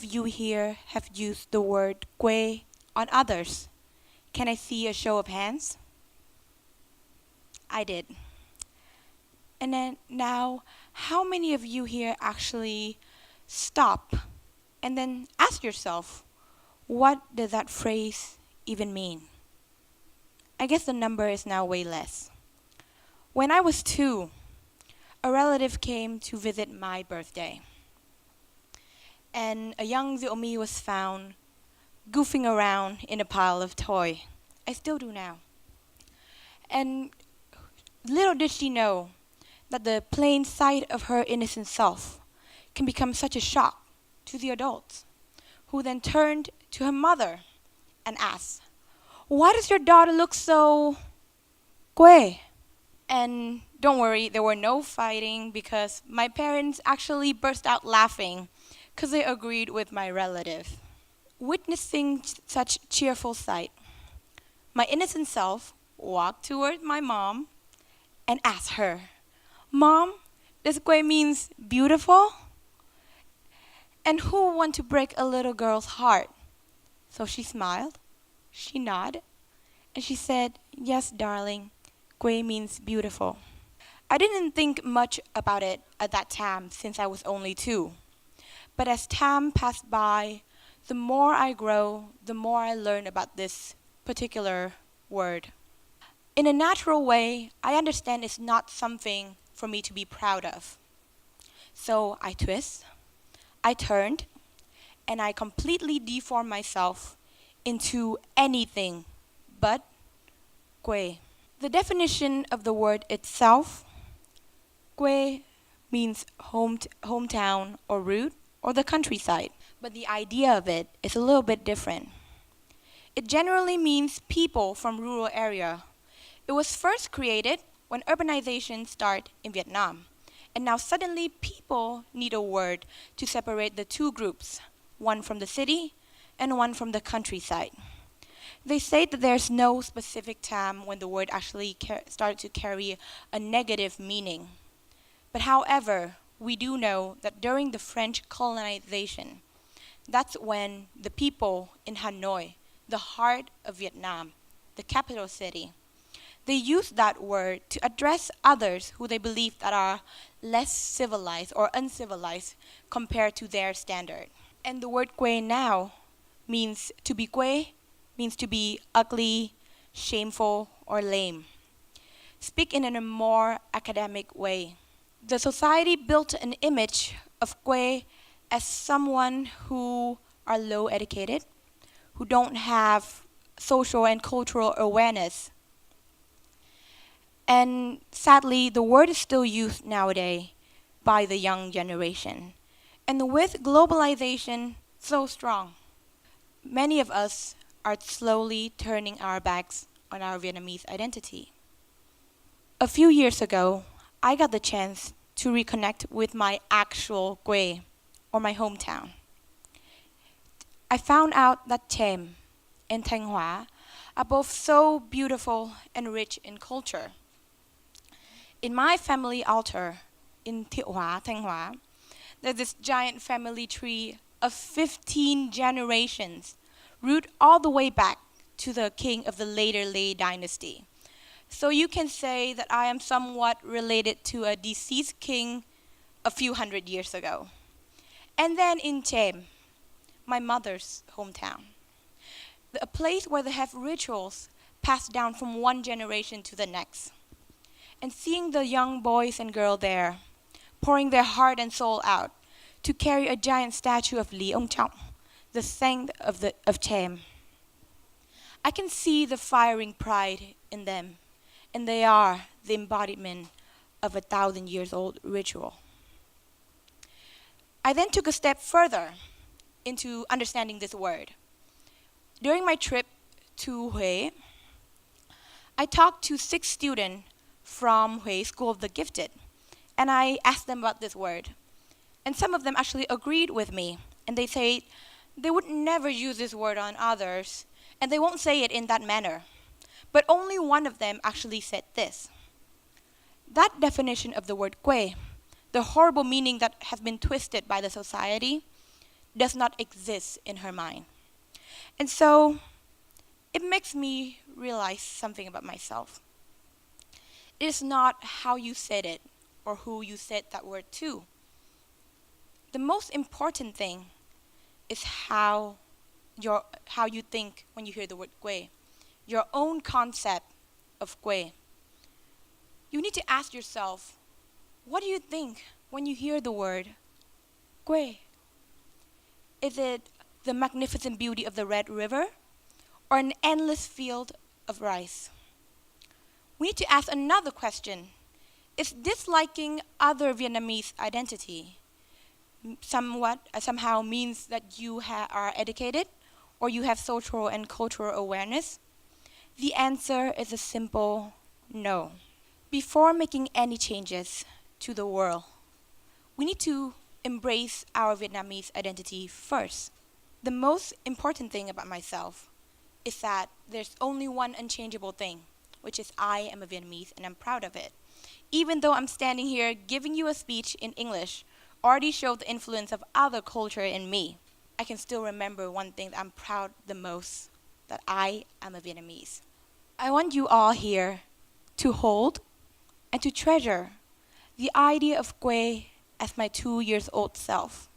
of you here have used the word quê on others? Can I see a show of hands? I did. And then now, how many of you here actually stop and then ask yourself, what does that phrase even mean? I guess the number is now way less. When I was 2, a relative came to visit my birthday. And a young Diệu was found goofing around in a pile of toy. I still do now. And little did she know that the plain sight of her innocent self can become such a shock to the adults, who then turned to her mother and asked, "Why does your daughter look so quê?" And don't worry, there were no fighting because my parents actually burst out laughing because they agreed with my relative. Witnessing such cheerful sight, my innocent self walked toward my mom and asked her, "Mom, does quê means beautiful?" And who want to break a little girl's heart? So she smiled, she nodded, and she said, "Yes, darling, quê means beautiful." I didn't think much about it at that time since I was only 2. But as time passed by, the more I grow, the more I learn about this particular word. In a natural way, I understand it's not something for me to be proud of. So I twist, I turned, and I completely deformed myself into anything but quê. The definition of the word itself, quê means hometown or root or the countryside. But the idea of it is a little bit different. It generally means people from rural area. It was first created when urbanization started in Vietnam. And now suddenly people need a word to separate the two groups, one from the city and one from the countryside. They say that there's no specific time when the word actually started to carry a negative meaning. But however, we do know that during the French colonization, that's when the people in Hanoi, the heart of Vietnam, the capital city, they used that word to address others who they believe that are less civilized or uncivilized compared to their standard. And the word quê now means to be quê, means to be ugly, shameful, or lame. Speak in a more academic way. The society built an image of quê as someone who are low educated, who don't have social and cultural awareness. And sadly, the word is still used nowadays by the young generation. And with globalization so strong, many of us are slowly turning our backs on our Vietnamese identity. A few years ago, I got the chance to reconnect with my actual quê, or my hometown. I found out that Thiem and Thanh Hóa are both so beautiful and rich in culture. In my family altar in Thiệu Hóa, Thanh Hóa, there's this giant family tree of 15 generations, root all the way back to the king of the later Lê dynasty. So you can say that I am somewhat related to a deceased king a few hundred years ago. And then in Thiem, my mother's hometown, a place where they have rituals passed down from one generation to the next. And seeing the young boys and girls there, pouring their heart and soul out to carry a giant statue of Lý Ông Trọng, the saint of Thiem. I can see the firing pride in them, and they are the embodiment of 1,000 years old ritual. I then took a step further into understanding this word. During my trip to Huế, I talked to 6 students from Huế School of the Gifted, and I asked them about this word. And some of them actually agreed with me, and they say they would never use this word on others, and they won't say it in that manner. But only one of them actually said this. That definition of the word quê, the horrible meaning that has been twisted by the society, does not exist in her mind. And so it makes me realize something about myself. It is not how you said it or who you said that word to. The most important thing is how you think when you hear the word quê, your own concept of quê. You need to ask yourself, what do you think when you hear the word quê? Is it the magnificent beauty of the Red River or an endless field of rice? We need to ask another question. Is disliking other Vietnamese identity somehow means that you are educated or you have social and cultural awareness? The answer is a simple no. Before making any changes to the world, we need to embrace our Vietnamese identity first. The most important thing about myself is that there's only one unchangeable thing, which is I am a Vietnamese and I'm proud of it. Even though I'm standing here giving you a speech in English, already showed the influence of other culture in me, I can still remember one thing that I'm proud the most, that I am a Vietnamese. I want you all here to hold and to treasure the idea of quê as my 2-year-old self.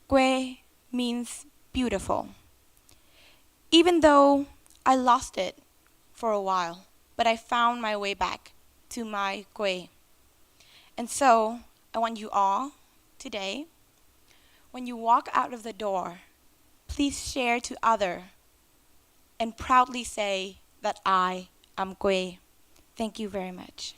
Quê means beautiful. Even though I lost it for a while, but I found my way back to my quê. And so, I want you all, today, when you walk out of the door, please share to others and proudly say that I am quê. Thank you very much.